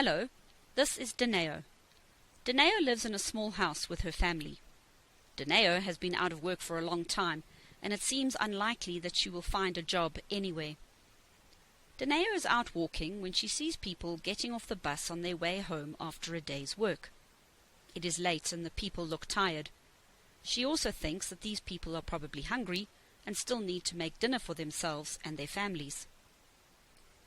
Hello, this is Dineo. Dineo lives in a small house with her family. Dineo has been out of work for a long time, and it seems unlikely that she will find a job anywhere. Dineo is out walking when she sees people getting off the bus on their way home after a day's work. It is late and the people look tired. She also thinks that these people are probably hungry and still need to make dinner for themselves and their families.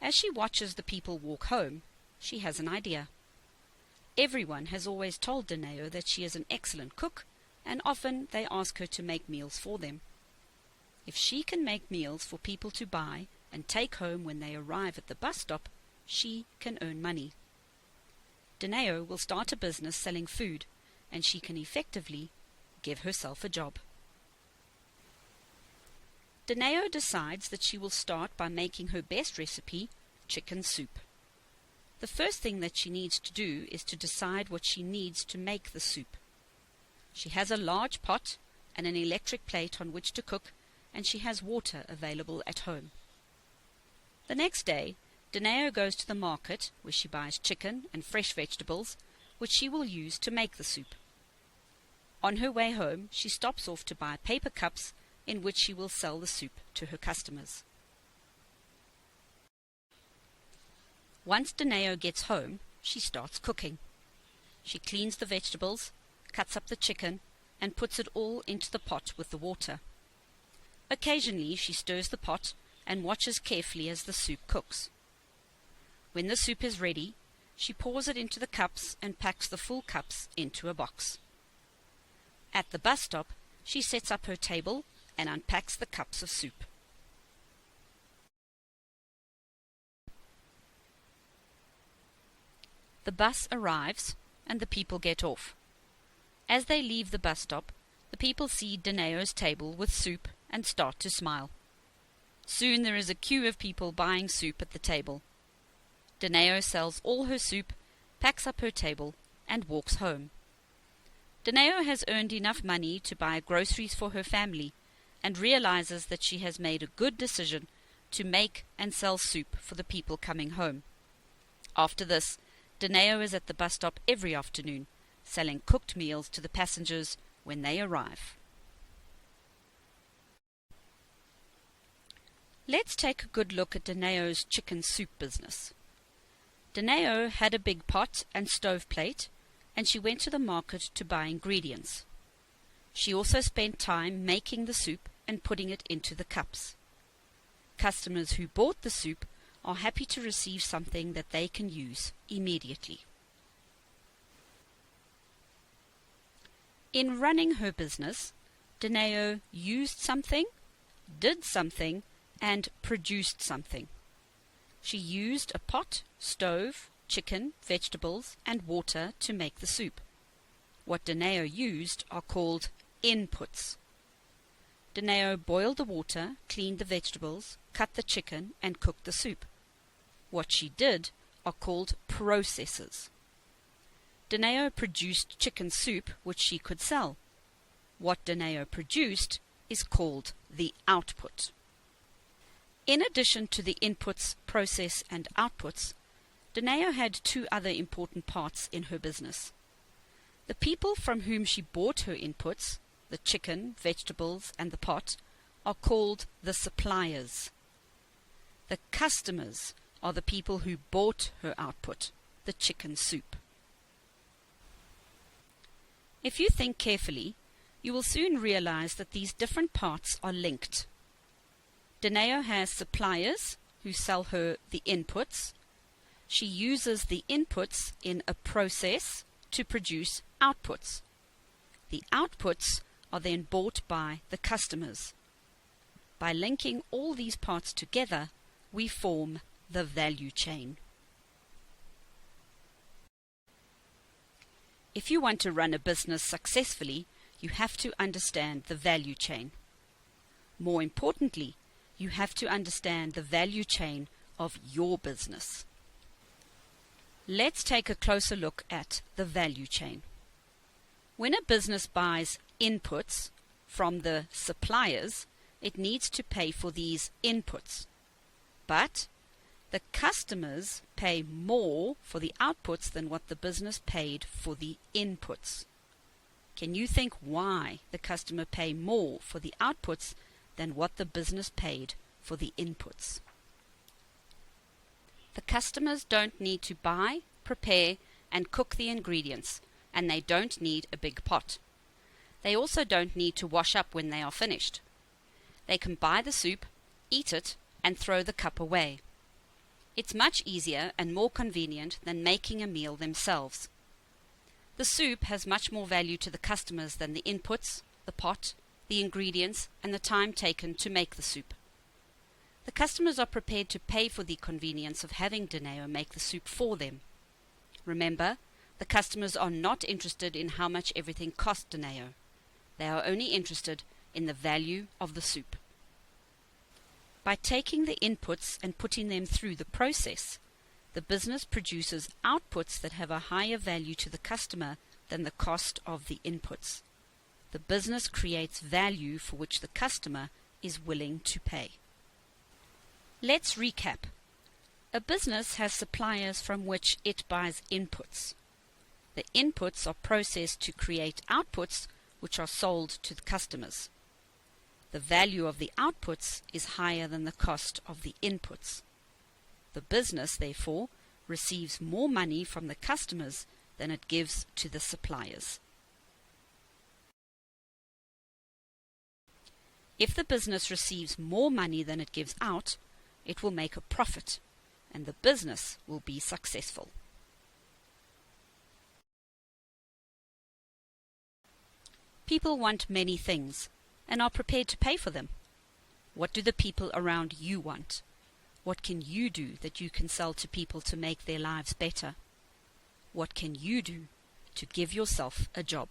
As she watches the people walk home, she has an idea. Everyone has always told Dineo that she is an excellent cook, and often they ask her to make meals for them. If she can make meals for people to buy and take home when they arrive at the bus stop, she can earn money. Dineo will start a business selling food, and she can effectively give herself a job. Dineo decides that she will start by making her best recipe, chicken soup. The first thing that she needs to do is to decide what she needs to make the soup. She has a large pot and an electric plate on which to cook, and she has water available at home. The next day, Dineo goes to the market where she buys chicken and fresh vegetables, which she will use to make the soup. On her way home, she stops off to buy paper cups in which she will sell the soup to her customers. Once Dineo gets home, she starts cooking. She cleans the vegetables, cuts up the chicken, and puts it all into the pot with the water. Occasionally she stirs the pot and watches carefully as the soup cooks. When the soup is ready, she pours it into the cups and packs the full cups into a box. At the bus stop, she sets up her table and unpacks the cups of soup. The bus arrives, and the people get off. As they leave the bus stop, the people see Dineo's table with soup and start to smile. Soon there is a queue of people buying soup at the table. Dineo sells all her soup, packs up her table, and walks home. Dineo has earned enough money to buy groceries for her family, and realizes that she has made a good decision to make and sell soup for the people coming home. After this, Dineo is at the bus stop every afternoon, selling cooked meals to the passengers when they arrive. Let's take a good look at Dineo's chicken soup business. Dineo had a big pot and stove plate, and she went to the market to buy ingredients. She also spent time making the soup and putting it into the cups. Customers who bought the soup are happy to receive something that they can use immediately. In running her business, Dineo used something, did something, and produced something. She used a pot, stove, chicken, vegetables, and water to make the soup. What Dineo used are called inputs. Dineo boiled the water, cleaned the vegetables, cut the chicken, and cooked the soup. What she did are called processes. Dineo produced chicken soup which she could sell. What Dineo produced is called the output. In addition to the inputs, process, and outputs, Dineo had two other important parts in her business. The people from whom she bought her inputs, the chicken, vegetables, and the pot, are called the suppliers. The customers are the people who bought her output, the chicken soup. If you think carefully, you will soon realize that these different parts are linked. Dineo has suppliers who sell her the inputs. She uses the inputs in a process to produce outputs. The outputs are then bought by the customers. By linking all these parts together, we form the value chain. If you want to run a business successfully, you have to understand the value chain. More importantly, you have to understand the value chain of your business. Let's take a closer look at the value chain. When a business buys inputs from the suppliers, it needs to pay for these inputs. But The customers pay more for the outputs than what the business paid for the inputs. Can you think why the customer pay more for the outputs than what the business paid for the inputs? The customers don't need to buy, prepare, and cook the ingredients, and they don't need a big pot. They also don't need to wash up when they are finished. They can buy the soup, eat it, and throw the cup away. It's much easier and more convenient than making a meal themselves. The soup has much more value to the customers than the inputs, the pot, the ingredients, and the time taken to make the soup. The customers are prepared to pay for the convenience of having Dineo make the soup for them. Remember, the customers are not interested in how much everything cost Dineo. They are only interested in the value of the soup. By taking the inputs and putting them through the process, the business produces outputs that have a higher value to the customer than the cost of the inputs. The business creates value for which the customer is willing to pay. Let's recap. A business has suppliers from which it buys inputs. The inputs are processed to create outputs which are sold to the customers. The value of the outputs is higher than the cost of the inputs. The business, therefore, receives more money from the customers than it gives to the suppliers. If the business receives more money than it gives out, it will make a profit, and the business will be successful. People want many things and are prepared to pay for them. What do the people around you want? What can you do that you can sell to people to make their lives better? What can you do to give yourself a job?